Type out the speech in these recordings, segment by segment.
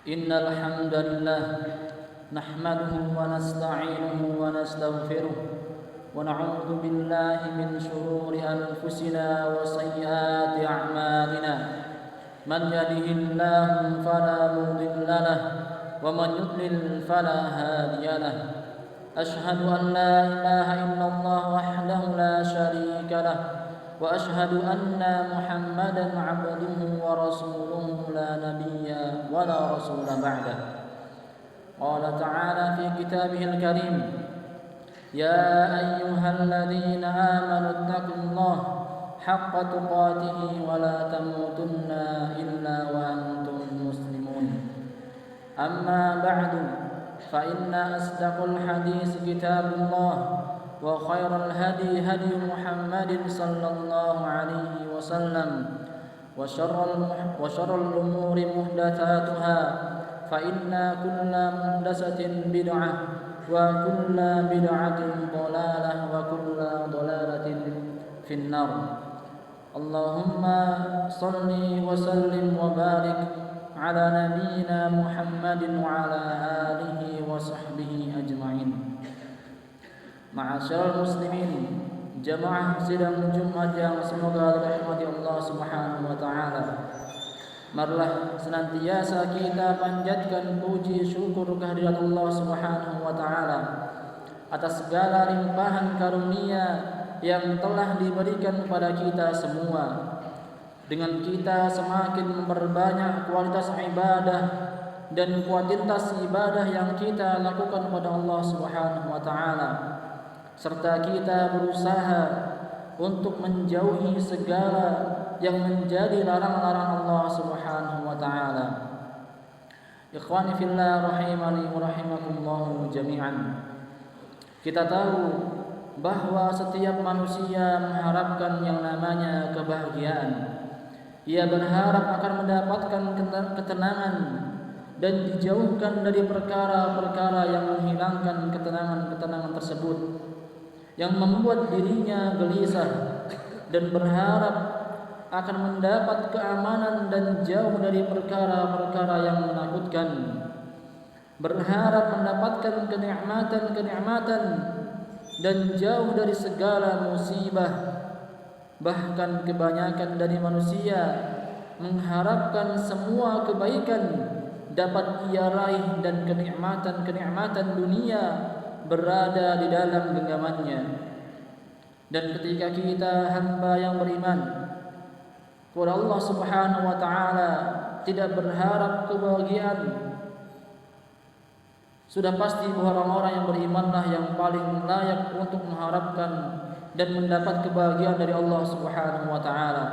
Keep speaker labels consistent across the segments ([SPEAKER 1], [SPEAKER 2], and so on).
[SPEAKER 1] إن الحمد لله نحمده ونستعينه ونستغفره ونعوذ بالله من شرور أنفسنا وسيئات أعمالنا من يهده الله فلا مضل له ومن يضلل فلا هادي له أشهد أن لا إله إلا الله وحده لا شريك له وأشهد أن محمدا عبده ورسوله لا نبي ولا رسول بعده. قال تعالى في كتابه الكريم: يا أيها الذين آمنوا اتقوا الله حق تقاته ولا تموتن إلا وأنتم مسلمون. أما بعد فإن أصدق الحديث كتاب الله وخير الهدي هدي محمد صلى الله عليه وسلم وشر الأمور محدثاتها فإن كل محدثة بدعة وكل بدعة ضلالة وكل ضلالة في النار. اللهم صل وسلم وبارك على نبينا محمد وعلى آله وصحبه أجمعين. Ma'asyiral muslimin, jamaah sidang Jumat yang semoga dirahmati Allah Subhanahu wa taala. Marilah senantiasa kita panjatkan puji syukur kehadirat Allah Subhanahu wa taala atas segala limpahan karunia yang telah diberikan kepada kita semua. Dengan kita semakin memperbanyak kualitas ibadah dan kuantitas ibadah yang kita lakukan kepada Allah Subhanahu wa taala, serta kita berusaha untuk menjauhi segala yang menjadi larangan-larangan Allah Subhanahu wa taala. Ikhwani fillah rahimani wa rahimakumullah jami'an. Kita tahu bahwa setiap manusia mengharapkan yang namanya kebahagiaan. Ia berharap akan mendapatkan ketenangan dan dijauhkan dari perkara-perkara yang menghilangkan ketenangan tersebut, yang membuat dirinya gelisah dan berharap akan mendapat keamanan dan jauh dari perkara-perkara yang menakutkan, berharap mendapatkan kenikmatan dan jauh dari segala musibah. Bahkan kebanyakan dari manusia mengharapkan semua kebaikan dapat ia raih dan kenikmatan dunia berada di dalam genggamannya. Dan ketika kita hamba yang beriman kepada Allah Subhanahu wa taala tidak berharap kebahagiaan, sudah pasti bahwa orang-orang yang berimanlah yang paling layak untuk mengharapkan dan mendapat kebahagiaan dari Allah Subhanahu wa taala.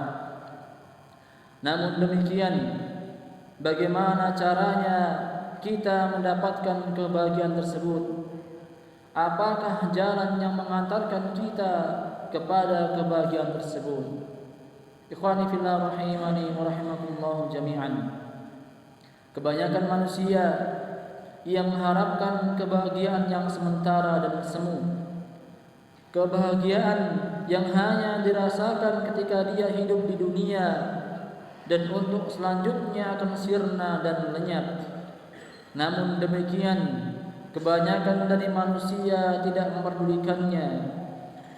[SPEAKER 1] Namun demikian, bagaimana caranya kita mendapatkan kebahagiaan tersebut? Apakah jalan yang mengantarkan kita kepada kebahagiaan tersebut? Ikhwani fillah rahimani wa rahimakumullah jami'an. Kebanyakan manusia yang mengharapkan kebahagiaan yang sementara dan semu, kebahagiaan yang hanya dirasakan ketika dia hidup di dunia dan untuk selanjutnya akan sirna dan lenyap. Namun demikian, kebanyakan dari manusia tidak memperdulikannya.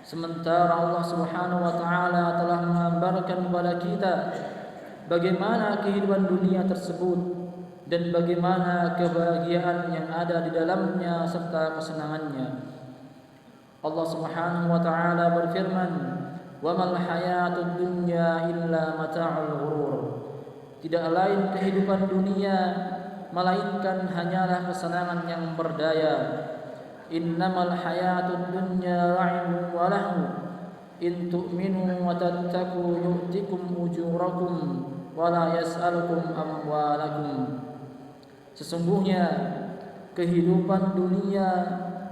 [SPEAKER 1] Sementara Allah Subhanahu wa taala telah menggambarkan kepada kita bagaimana kehidupan dunia tersebut dan bagaimana kebahagiaan yang ada di dalamnya serta kesenangannya. Allah Subhanahu wa taala berfirman, "Wa mal hayatud dunya illa mata'ul ghurur." Tidak lain kehidupan dunia melainkan hanyalah kesenangan yang berdaya. Innamal hayatud dunya la'ibun wa lahu in tu'minu wa tattaqu yu'tikum ujurakum wa la yas'alukum amwalakum. Sesungguhnya kehidupan dunia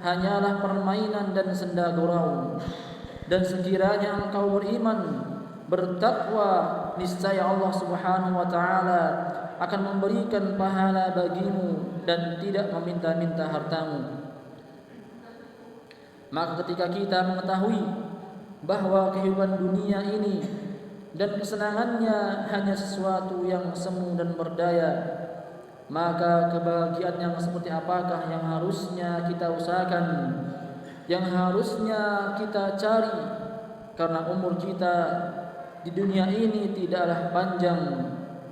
[SPEAKER 1] hanyalah permainan dan senda gurau, dan sekiranya engkau beriman, bertakwa, niscaya Allah Subhanahu wa taala akan memberikan pahala bagimu dan tidak meminta-minta hartamu. Maka ketika kita mengetahui bahwa kehidupan dunia ini dan kesenangannya hanya sesuatu yang semu dan berdaya, maka kebahagiaan yang seperti apakah yang harusnya kita usahakan, yang harusnya kita cari? Karena umur kita di dunia ini tidaklah panjang,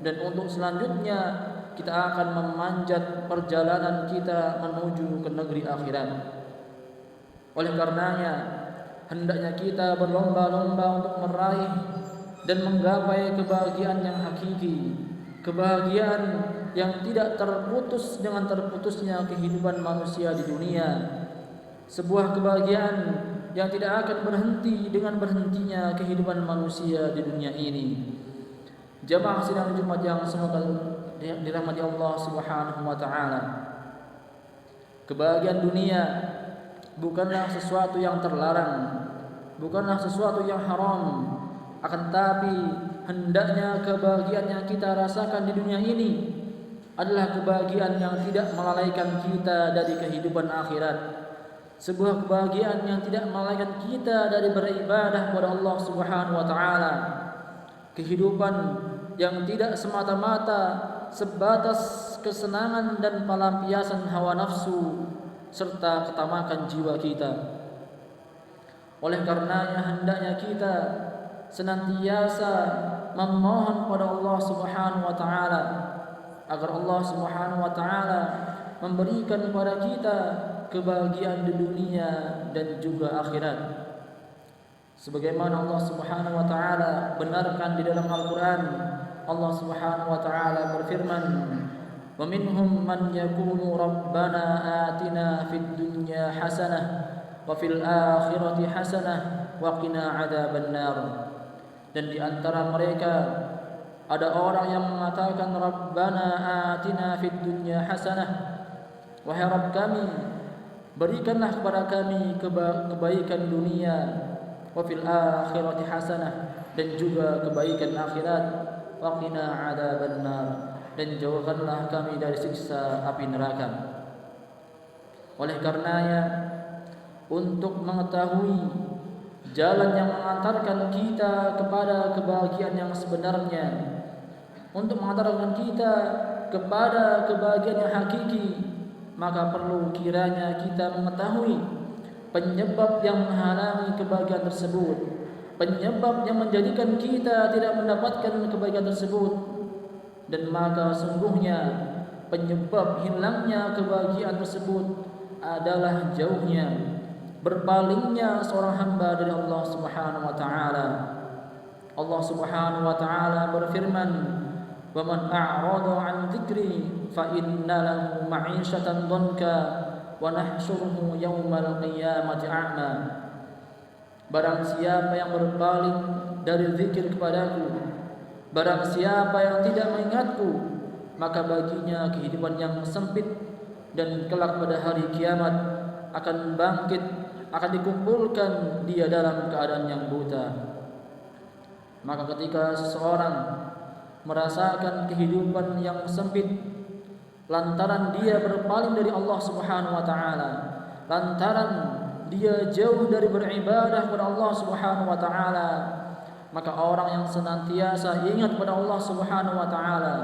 [SPEAKER 1] dan untuk selanjutnya kita akan memanjat perjalanan kita menuju ke negeri akhirat. Oleh karenanya hendaknya kita berlomba-lomba untuk meraih dan menggapai kebahagiaan yang hakiki, kebahagiaan yang tidak terputus dengan terputusnya kehidupan manusia di dunia, sebuah kebahagiaan yang tidak akan berhenti dengan berhentinya kehidupan manusia di dunia ini. Jamaah sidang Jumat yang semoga dirahmati Allah Subhanahu wa taala. Kebahagiaan dunia bukanlah sesuatu yang terlarang, bukanlah sesuatu yang haram, akan tapi hendaknya kebahagiaan yang kita rasakan di dunia ini adalah kebahagiaan yang tidak melalaikan kita dari kehidupan akhirat, sebuah kebahagiaan yang tidak melalaikan kita dari beribadah kepada Allah Subhanahu wa taala, kehidupan yang tidak semata-mata sebatas kesenangan dan pelampiasan hawa nafsu serta ketamakan jiwa kita. Oleh karenanya hendaknya kita senantiasa memohon kepada Allah Subhanahu wa taala agar Allah Subhanahu wa taala memberikan kepada kita kebahagiaan di dunia dan juga akhirat. Sebagaimana Allah Subhanahu wa taala benarkan di dalam Al-Qur'an, Allah Subhanahu wa taala berfirman, "Wa minhum man yaqulu rabbana atina fid dunya hasanah wa fil akhirati hasanah wa qina adzabannar." Dan di antara mereka ada orang yang mengatakan, Rabbana atina fid dunya hasanah, wahai Rabb kami, berikanlah kepada kami kebaikan dunia, wa fil akhirati hasanah, dan juga kebaikan akhirat, wa qina adzabannar, dan jauhkanlah kami dari siksa api neraka. Oleh karenanya, untuk mengetahui jalan yang mengantarkan kita kepada kebahagiaan yang sebenarnya, untuk mengantarkan kita kepada kebahagiaan yang hakiki, maka perlu kiranya kita mengetahui penyebab yang menghalangi kebahagiaan tersebut, penyebab yang menjadikan kita tidak mendapatkan kebahagiaan tersebut. Dan maka sungguhnya penyebab hilangnya kebahagiaan tersebut adalah jauhnya, berpalingnya seorang hamba dari Allah Subhanahu wa taala. Allah Subhanahu wa taala berfirman, "Wa man a'rada 'an dzikri fa inna lahu ma'isyatan dhanka wa nahsyuruhu yaumal qiyamati a'ma." Barang siapa yang berpaling dari zikir kepadaku, barang siapa yang tidak mengingatku, maka baginya kehidupan yang sempit, dan kelak pada hari kiamat akan bangkit, akan dikumpulkan dia dalam keadaan yang buta. Maka ketika seseorang merasakan kehidupan yang sempit lantaran dia berpaling dari Allah Subhanahu wa taala, lantaran dia jauh dari beribadah kepada Allah Subhanahu wa taala, maka orang yang senantiasa ingat kepada Allah Subhanahu wa taala,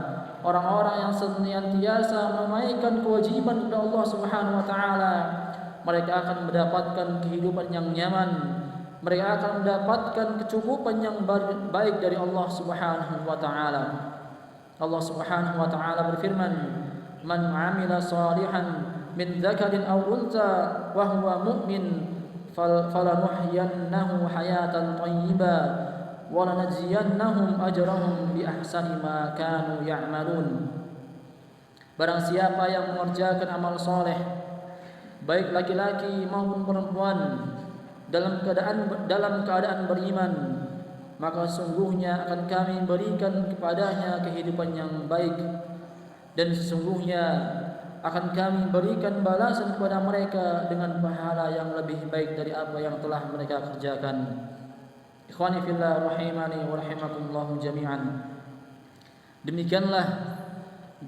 [SPEAKER 1] orang-orang yang senantiasa menunaikan kewajiban kepada Allah Subhanahu wa taala, mereka akan mendapatkan kehidupan yang nyaman, mereka akan mendapatkan kecukupan yang baik dari Allah Subhanahu wa taala. Allah Subhanahu wa taala berfirman, "Man 'amila shalihan min dzakarin aw untha wa huwa mu'min falanuhyiyannahu hayatan thayyibah wa lanajziyannahum ajrahum bi ahsani ma kanu ya'malun." Barang siapa yang mengerjakan amal saleh, baik laki-laki maupun perempuan, dalam keadaan beriman, maka sungguhnya akan kami berikan kepadanya kehidupan yang baik, dan sesungguhnya akan kami berikan balasan kepada mereka dengan pahala yang lebih baik dari apa yang telah mereka kerjakan. Ikhwani fillah rahimani wa rahimakumullah jami'an. Demikianlah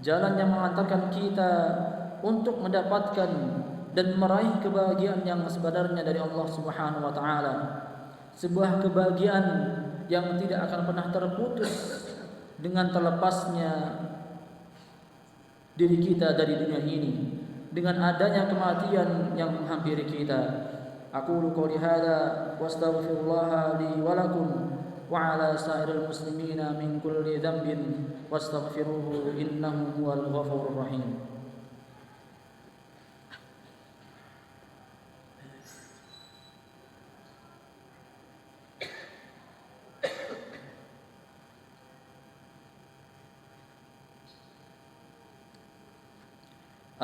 [SPEAKER 1] jalan yang mengantarkan kita untuk mendapatkan dan meraih kebahagiaan yang sebenarnya dari Allah Subhanahu wa taala. Sebuah kebahagiaan yang tidak akan pernah terputus dengan terlepasnya diri kita dari dunia ini dengan adanya kematian yang menghampiri kita. Aqulu qouli hadza wa astaghfirullah li wa lakum wa ala sa'iril muslimina min kulli dhanbin wastaghfiruhu innahu huwal ghafurur rahim.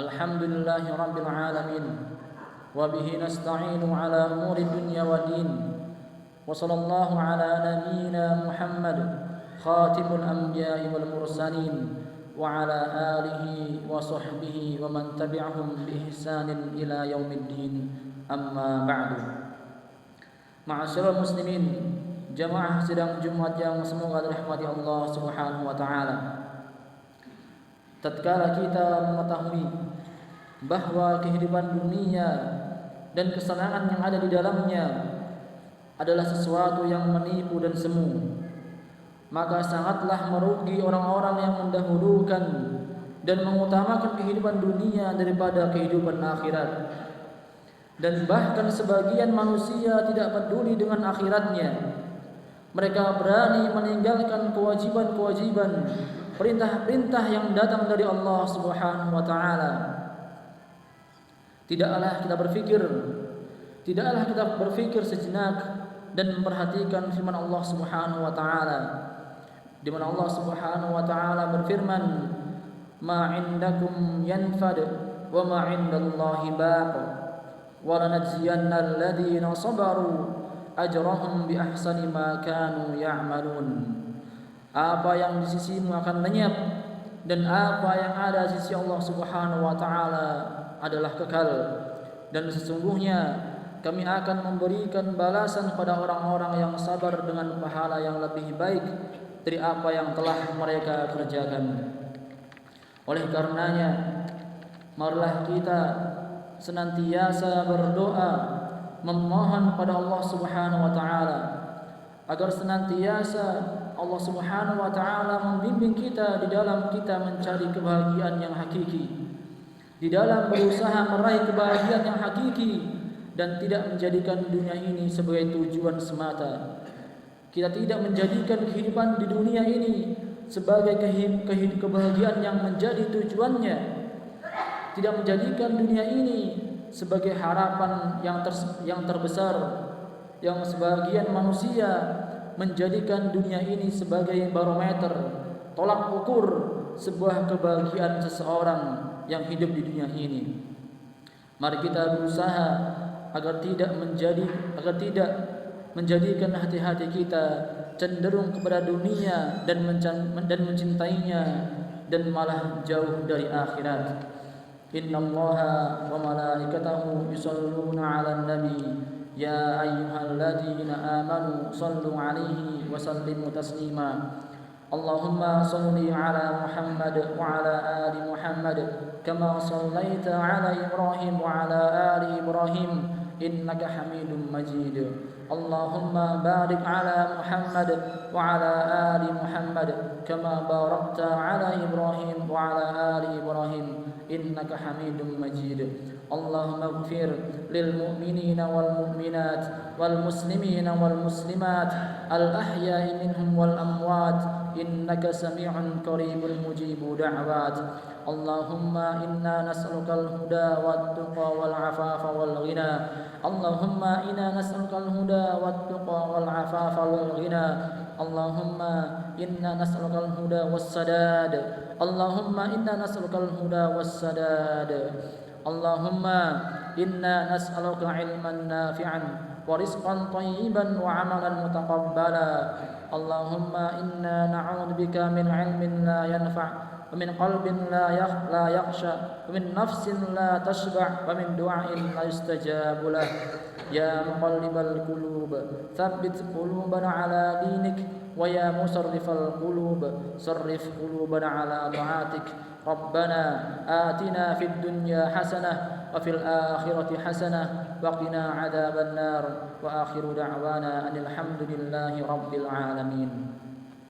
[SPEAKER 1] Alhamdulillahi rabbil alamin wa bihi nasta'inu ala umuri dunya wa din wa sallallahu ala nabiyyina Muhammad khatimul anbiya'i wal mursalin wa ala alihi wa sahbihi wa man tabi'ahum bi ihsanin ila yaumiddin, amma ba'du. Ma'asyiral muslimin, jamaah sidang Jumat yang semoga dirahmati Allah Subhanahu wa taala. Tatkala kita mengetahui bahwa kehidupan dunia dan kesenangan yang ada di dalamnya adalah sesuatu yang menipu dan semu, maka sangatlah merugi orang-orang yang mendahulukan dan mengutamakan kehidupan dunia daripada kehidupan akhirat. Dan bahkan sebagian manusia tidak peduli dengan akhiratnya. Mereka berani meninggalkan kewajiban-kewajiban, perintah-perintah yang datang dari Allah Subhanahu wa taala. Tidaklah kita berpikir sejenak dan memperhatikan firman Allah Subhanahu wa taala, di mana Allah Subhanahu wa taala berfirman, "Ma 'indakum yanfad wa ma 'indallahi baq wa lanajziyanna alladziina sabaru ajrahum bi ahsani ma kanu ya'malun." Apa yang di sisimu akan lenyap dan apa yang ada di sisi Allah Subhanahu wa taala adalah kekal, dan sesungguhnya kami akan memberikan balasan pada orang-orang yang sabar dengan pahala yang lebih baik dari apa yang telah mereka kerjakan. Oleh karenanya, marilah kita senantiasa berdoa memohon pada Allah Subhanahu wa taala agar senantiasa Allah Subhanahu wa taala membimbing kita di dalam kita mencari kebahagiaan yang hakiki, di dalam berusaha meraih kebahagiaan yang hakiki, dan tidak menjadikan dunia ini sebagai tujuan semata. Kita tidak menjadikan kehidupan di dunia ini sebagai kebahagiaan yang menjadi tujuannya. Tidak menjadikan dunia ini sebagai harapan yang terbesar, yang sebagian manusia menjadikan dunia ini sebagai barometer, tolak ukur sebuah kebahagiaan seseorang yang hidup di dunia ini. Mari kita berusaha agar tidak menjadikan hati-hati kita cenderung kepada dunia dan mencintainya dan malah jauh dari akhirat. Innallaha wa malaikatahu yusholluna 'alan nabi ya ayyuhalladzina amanu shallu 'alaihi wa sallimu taslima. Allahumma shalli 'ala Muhammad wa 'ala ali Muhammad kama shallaita 'ala Ibrahim wa 'ala ali Ibrahim innaka Hamidum Majid. Allahumma barik 'ala Muhammad wa 'ala ali Muhammad kama barakta 'ala Ibrahim wa 'ala ali Ibrahim innaka Hamidum Majid. Allahumma ighfir lil mu'minina wal mu'minat wal muslimina wal muslimat al ahya'i minhum wal amwat innaka sami'un qaribun mujibu da'wat. Allahumma inna nas'aluka al-huda wat-tuqa wal-'afafa wal-ghina. Allahumma inna nas'aluka al-huda wat-tuqa wal-'afafa wal-ghina. Allahumma inna nas'aluka al-huda was-sadad. Allahumma inna nas'aluka al-huda was-sadad. Allahumma inna nas'aluka 'ilman nafi'an wa rizqan thayyiban wa 'amalan mutaqabbala. Allahumma inna na'udzubika min 'ilmin la yanfa' wa min qalbin la yakhsha wa min nafsin la tashba' wa min du'ain la yustajabu lah. Ya muqallibal qulub tsabbit qulubana 'ala dinik wa ya musarrifal qulub sarrif qulubana 'ala ta'atik. Rabbana atina fid dunya hasanah wa fil akhirati hasanah wa qina 'adzaban nar. Wa akhiru da'wana anil hamdulillahi rabbil alamin.